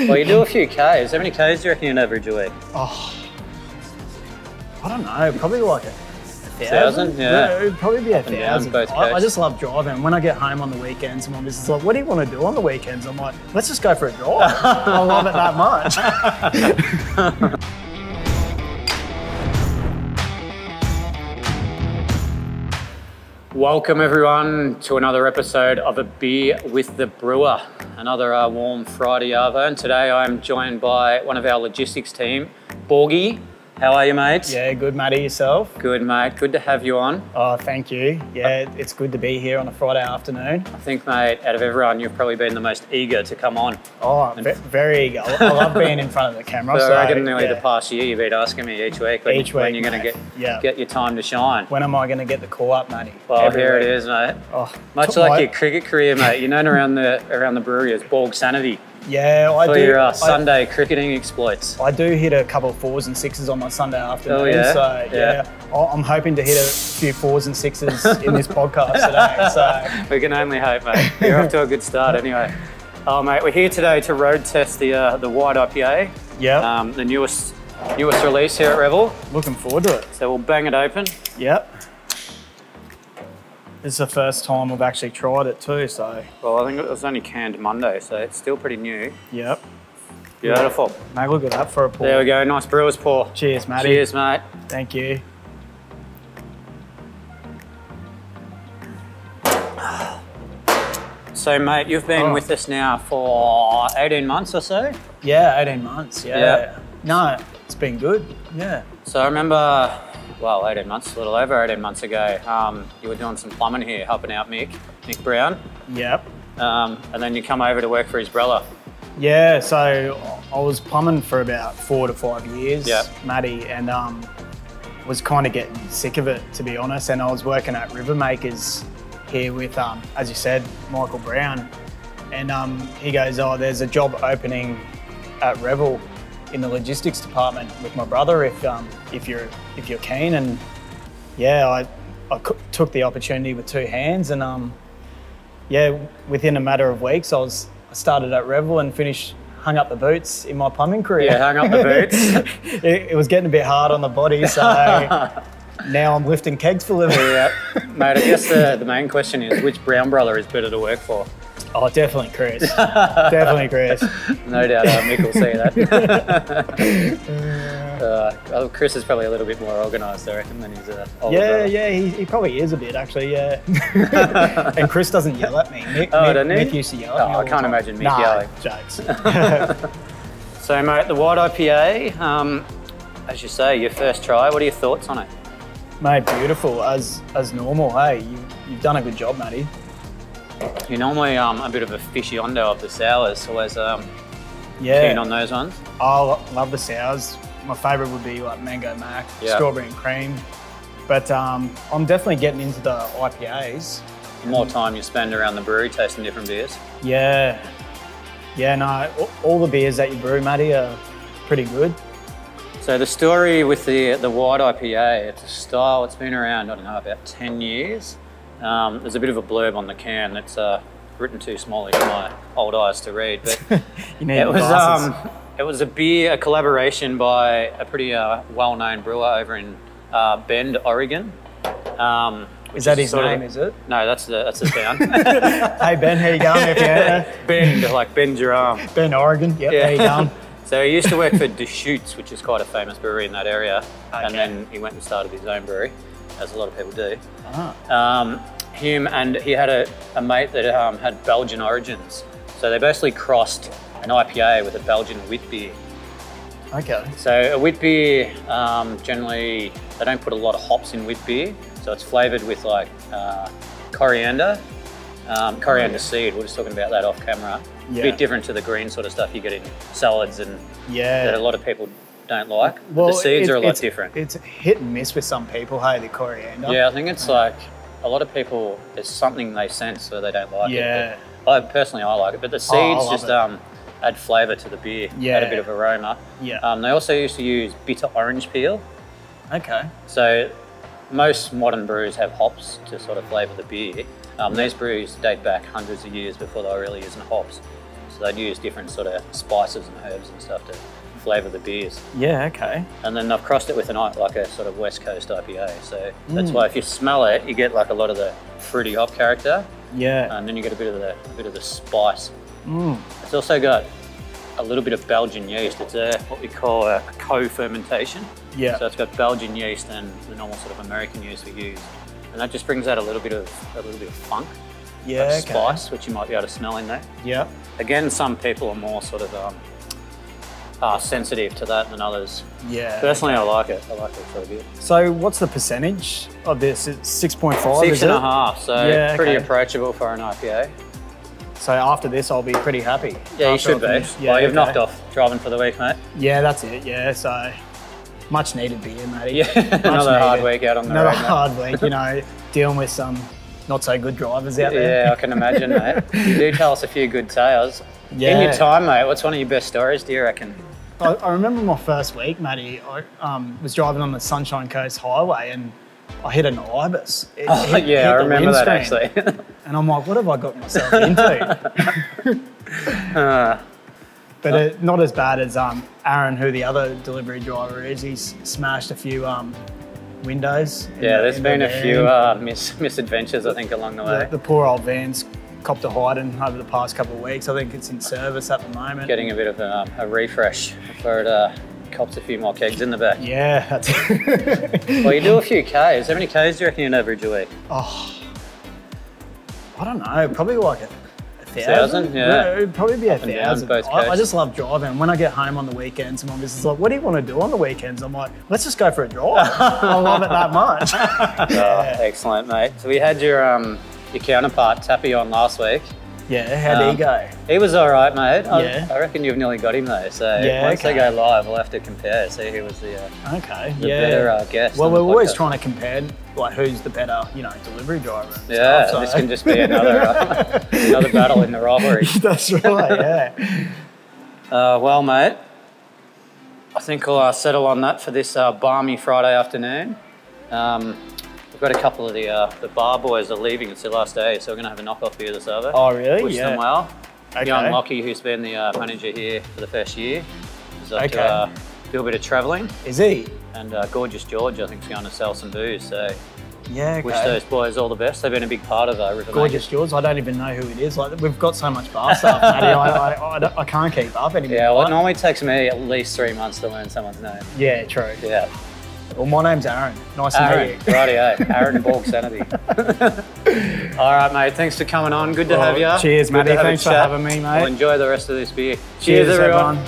Well, you do a few Ks. How many Ks do you reckon you average a week? Oh, I don't know. Probably like a 1,000? Yeah. It'd probably be 1,000. I just love driving. When I get home on the weekends, and my missus is like, "What do you want to do on the weekends?" I'm like, "Let's just go for a drive." I love it that much. Welcome everyone to another episode of A Beer with the Brewer. Another warm Friday arvo, and today I'm joined by one of our logistics team, Borgy. How are you, mates? Yeah, good, Matty. Yourself? Good, mate. Good to have you on. Oh, thank you. Yeah, it's good to be here on a Friday afternoon. I think, mate, out of everyone, you've probably been the most eager to come on. Oh, very eager. I love being in front of the camera. So I reckon nearly the past year you've been asking me each week when you're going to get your time to shine. When am I going to get the call up, Matty? Well, here it is, mate. Oh, much like your cricket career, mate. You're known around the brewery as Borg Sanity. Yeah, I do. For your Sunday cricketing exploits. I do hit a couple of 4s and 6s on my Sunday afternoon. Oh, yeah? So, yeah. I'm hoping to hit a few 4s and 6s in this podcast today. So we can only hope, mate. You're off to a good start anyway. Oh, mate, we're here today to road test the White IPA. Yeah. The newest release here at Revel. Looking forward to it. So we'll bang it open. Yep. This is the first time we've actually tried it too, so. Well, I think it was only canned Monday, so it's still pretty new. Yep. Beautiful. Mate, look at that for a pour. There we go, nice brewer's pour. Cheers, Matty. Cheers, mate. Thank you. So, mate, you've been with us now for 18 months or so? Yeah, 18 months, yeah. No, it's been good, yeah. So I remember, well, 18 months, a little over 18 months ago, you were doing some plumbing here, helping out Mick Brown. Yep. And then you come over to work for his brother. Yeah, so I was plumbing for about 4 to 5 years, Matty, and was kind of getting sick of it, to be honest. And I was working at River Makers here with, as you said, Michael Brown. And he goes, "Oh, there's a job opening at Revel in the logistics department with my brother if you're keen." And yeah, I took the opportunity with two hands, and yeah, within a matter of weeks I started at Revel and hung up the boots in my plumbing career. Yeah, hung up the boots. it was getting a bit hard on the body, so now I'm lifting kegs for a living. Yeah, mate, I guess the main question is, which Brown brother is better to work for? Oh, definitely Chris. Definitely Chris. No doubt Mick will see that. Chris is probably a little bit more organised, I reckon, than his older brother. Yeah, he probably is a bit, actually, yeah. And Chris doesn't yell at me. Mick used to yell at me all I can't the time. imagine Mick yelling. Jokes. So, mate, the White IPA, as you say, your first try, what are your thoughts on it? Mate, beautiful, as normal. Hey, you've done a good job, Matty. You're normally a bit of a aficionado of the sours, always keen on those ones. I love the sours. My favourite would be like mango mac, strawberry and cream. But I'm definitely getting into the IPAs. The more time you spend around the brewery tasting different beers. Yeah. Yeah, no, all the beers that you brew, Matty, are pretty good. So the story with the White IPA, it's a style, it's been around, I don't know, about 10 years. There's a bit of a blurb on the can that's written too smallly for my old eyes to read, but it was a collaboration by a pretty well-known brewer over in Bend, Oregon. Is that his name, is it? No, that's the town. Hey Ben, how you going? Bend, like bend your arm. Bend, Oregon, yep, how you going? So he used to work for Deschutes, which is quite a famous brewery in that area, and then he went and started his own brewery, as a lot of people do. Him and he had a mate that had Belgian origins. So they basically crossed an IPA with a Belgian Witbeir. Okay. So a Witbeir, generally, they don't put a lot of hops in Witbeir. So it's flavoured with like coriander seed. We're just talking about that off camera. Yeah. A bit different to the green sort of stuff you get in salads and that a lot of people don't like. Well, the seeds are a lot different. It's hit and miss with some people, hey, the coriander. Yeah, I think it's like a lot of people, there's something they sense so they don't like it. But I like it, but the seeds just add flavour to the beer, add a bit of aroma. Yeah. They also used to use bitter orange peel. Okay. So most modern brews have hops to sort of flavour the beer. These brews date back hundreds of years before they were really using hops. So they'd use different sort of spices and herbs and stuff to flavour the beers. Yeah, okay. And then I've crossed it with like a sort of West Coast IPA. So that's why if you smell it, you get like a lot of the fruity hop character. Yeah. And then you get a bit of the spice. It's also got a little bit of Belgian yeast. It's what we call a co-fermentation. Yeah. So it's got Belgian yeast and the normal sort of American yeast we use. And that just brings out a little bit of funk. Yeah, like spice, which you might be able to smell in there. Yeah. Again, some people are more sort of sensitive to that than others. Yeah. Personally, I like it. I like it quite a bit. So what's the percentage of this? It's 6.5, 6.5, so yeah, pretty approachable for an IPA. So after this, I'll be pretty happy. Yeah, you should be. Yeah, well, you've knocked off driving for the week, mate. Yeah, that's it. Yeah, so much needed beer, mate. Yeah, another hard week out on the road. Another hard week, you know, dealing with some not so good drivers out there. Yeah, I can imagine, mate. You do tell us a few good tales. Yeah. In your time, mate, what's one of your best stories, do you reckon? I remember my first week, Matty. I was driving on the Sunshine Coast Highway and I hit an ibis. I remember that actually. And I'm like, what have I got myself into? But not as bad as Aaron, who the other delivery driver is. He's smashed a few windows. Yeah, there's been a few misadventures, I think, along the way. The poor old van's copped a hiding over the past couple of weeks. I think it's in service at the moment. Getting a bit of a refresh before it cops a few more kegs in the back. Yeah, that's it. Well, you do a few Ks. How many Ks do you reckon you'd average a week? Oh, I don't know. Probably like a 1,000? Yeah. It'd probably be 1,000. I just love driving. When I get home on the weekends, my missus is like, what do you want to do on the weekends? I'm like, let's just go for a drive. I love it that much. Oh, excellent, mate. So we had your counterpart, Tappy, on last week. Yeah, how'd he go? He was all right, mate. Yeah. I reckon you've nearly got him though. So once they go live, we'll have to compare, see who was the better guest. Well, we're always trying to compare, like, who's the better, delivery driver. Yeah, so this can just be another battle in the rivalry. That's right. Yeah. Well, mate, I think we'll settle on that for this balmy Friday afternoon. We've got a couple of the bar boys are leaving. It's their last day, so we're going to have a knock-off beer this over. Oh, really? Wish them well. Okay. Young Lockie, who's been the manager here for the first year, is off to do a bit of travelling. Is he? And Gorgeous George, I think, is going to sell some booze. So yeah, wish those boys all the best. They've been a big part of River Gorgeous George, I don't even know who it is. Like, we've got so much bar stuff, Matty. I can't keep up anymore. Yeah, well, it normally takes me at least 3 months to learn someone's name. Yeah, true. Yeah. Well, my name's Aaron. Nice to meet you. Rightio, Aaron Borg Sanity. All right, mate. Thanks for coming on. Good to have you. Cheers, Matty. Thanks for having me, mate. Well, enjoy the rest of this beer. Cheers everyone.